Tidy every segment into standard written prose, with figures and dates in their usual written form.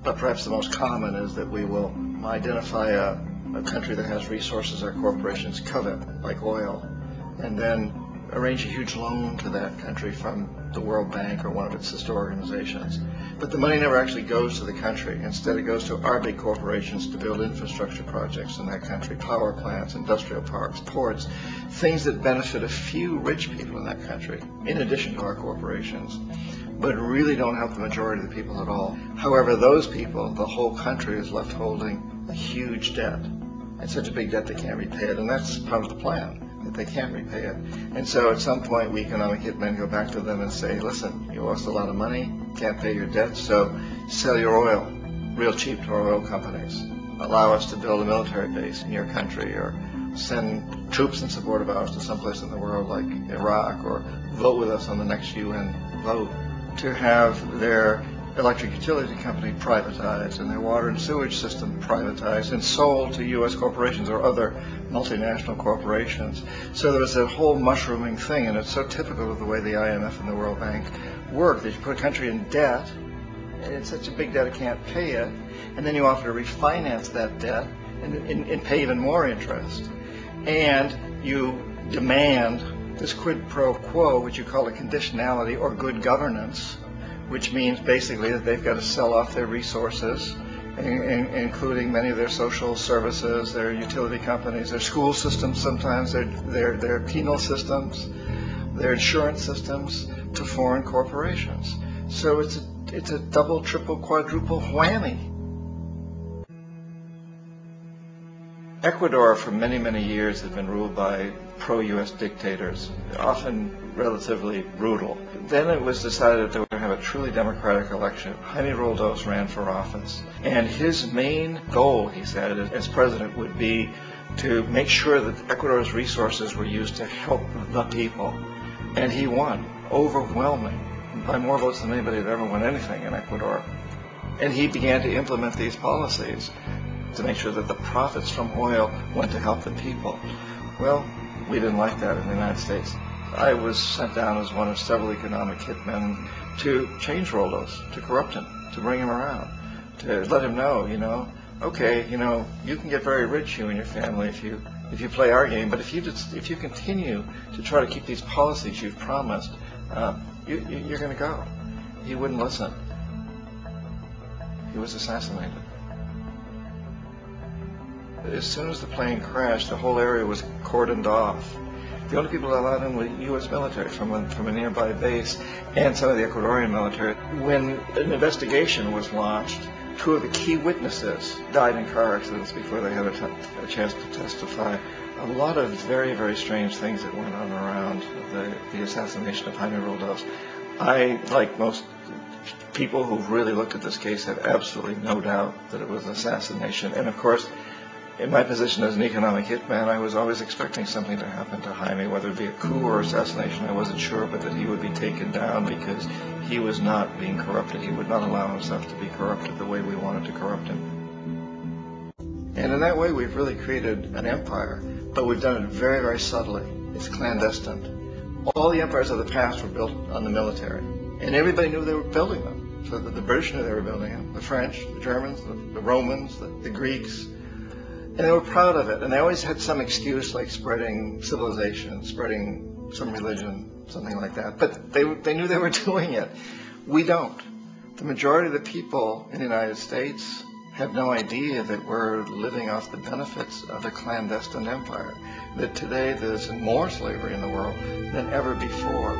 But perhaps the most common is that we will identify a country that has resources our corporations covet, like oil, and then arrange a huge loan to that country from the World Bank or one of its sister organizations. But the money never actually goes to the country. Instead, it goes to our big corporations to build infrastructure projects in that country, power plants, industrial parks, ports, things that benefit a few rich people in that country, in addition to our corporations, but really don't help the majority of the people at all. However, those people, the whole country is left holding a huge debt, and such a big debt they can't repay it, and that's part of the plan, that they can't repay it. And so at some point, we economic hitmen go back to them and say, listen, you owe us a lot of money, can't pay your debt, so sell your oil real cheap to our oil companies. Allow us to build a military base in your country, or send troops in support of ours to someplace in the world like Iraq, or vote with us on the next UN vote. To have their electric utility company privatized and their water and sewage system privatized and sold to U.S. corporations or other multinational corporations. So there was a whole mushrooming thing, and it's so typical of the way the IMF and the World Bank work, that you put a country in debt, and it's such a big debt it can't pay it, and then you offer to refinance that debt and pay even more interest. And you demand this quid pro quo, which you call a conditionality or good governance, which means basically that they've got to sell off their resources, including many of their social services, their utility companies, their school systems sometimes, their penal systems, their insurance systems, to foreign corporations. So it's a double, triple, quadruple whammy. Ecuador for many, many years had been ruled by pro-U.S. dictators, often relatively brutal. Then it was decided that they were going to have a truly democratic election. Jaime Roldos ran for office, and his main goal, he said, as president would be to make sure that Ecuador's resources were used to help the people. And he won, overwhelming, by more votes than anybody had ever won anything in Ecuador. And he began to implement these policies to make sure that the profits from oil went to help the people. Well, we didn't like that in the United States. I was sent down as one of several economic hitmen to change Roldos, to corrupt him, to bring him around, to let him know, okay, you can get very rich, you and your family, if you play our game, but if you continue to try to keep these policies you've promised, you're going to go. He wouldn't listen. He was assassinated. As soon as the plane crashed, the whole area was cordoned off. The only people allowed in were U.S. military from a nearby base and some of the Ecuadorian military. When an investigation was launched, two of the key witnesses died in car accidents before they had a chance to testify. A lot of very, very strange things that went on around the assassination of Jaime Roldos. I, like most people who've really looked at this case, have absolutely no doubt that it was an assassination. And of course, in my position as an economic hitman, I was always expecting something to happen to Jaime, whether it be a coup or assassination, I wasn't sure, but that he would be taken down because he was not being corrupted. He would not allow himself to be corrupted the way we wanted to corrupt him. And in that way, we've really created an empire, but we've done it very, very subtly. It's clandestine. All the empires of the past were built on the military, and everybody knew they were building them. So the British knew they were building them, the French, the Germans, the Romans, the Greeks. And they were proud of it, and they always had some excuse, like spreading civilization, spreading some religion, something like that. But they knew they were doing it. We don't. The majority of the people in the United States have no idea that we're living off the benefits of a clandestine empire, that today there's more slavery in the world than ever before.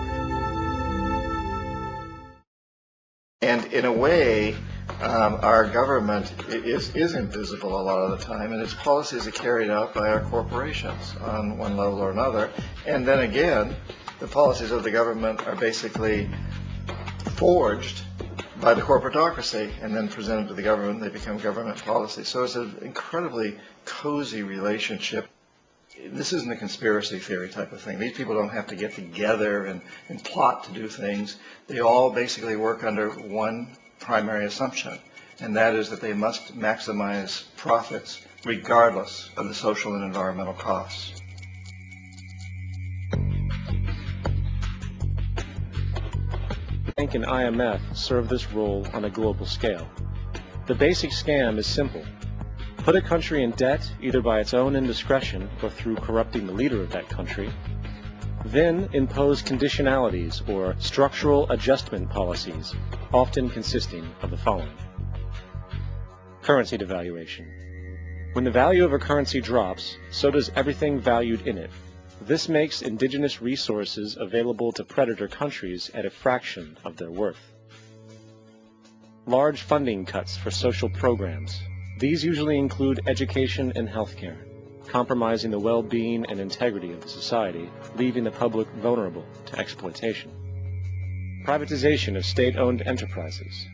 And in a way, our government is invisible a lot of the time, and its policies are carried out by our corporations on one level or another. And then again, the policies of the government are basically forged by the corporatocracy and then presented to the government. They become government policy. So it's an incredibly cozy relationship. This isn't a conspiracy theory type of thing. These people don't have to get together and plot to do things. They all basically work under one primary assumption, and that is that they must maximize profits regardless of the social and environmental costs. The Bank and IMF serve this role on a global scale. The basic scam is simple. Put a country in debt either by its own indiscretion or through corrupting the leader of that country. Then impose conditionalities or structural adjustment policies, often consisting of the following. Currency devaluation. When the value of a currency drops, so does everything valued in it. This makes indigenous resources available to predator countries at a fraction of their worth. Large funding cuts for social programs. These usually include education and healthcare, compromising the well-being and integrity of the society, leaving the public vulnerable to exploitation. Privatization of state-owned enterprises.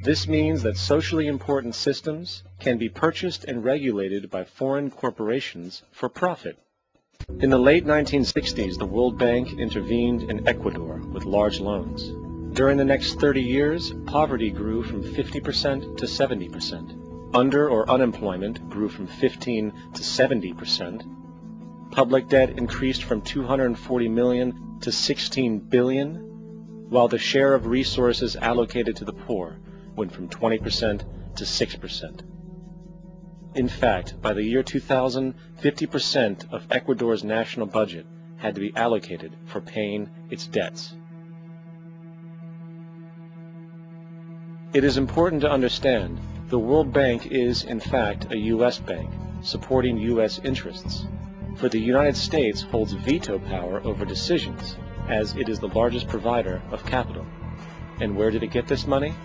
This means that socially important systems can be purchased and regulated by foreign corporations for profit. In the late 1960s, the World Bank intervened in Ecuador with large loans. During the next 30 years, poverty grew from 50% to 70%. Under or unemployment grew from 15 to 70%. Public debt increased from 240 million to 16 billion, while the share of resources allocated to the poor went from 20% to 6%. In fact, by the year 2000, 50% of Ecuador's national budget had to be allocated for paying its debts. It is important to understand the World Bank is, in fact, a U.S. bank, supporting U.S. interests. For the United States holds veto power over decisions, as it is the largest provider of capital. And where did it get this money?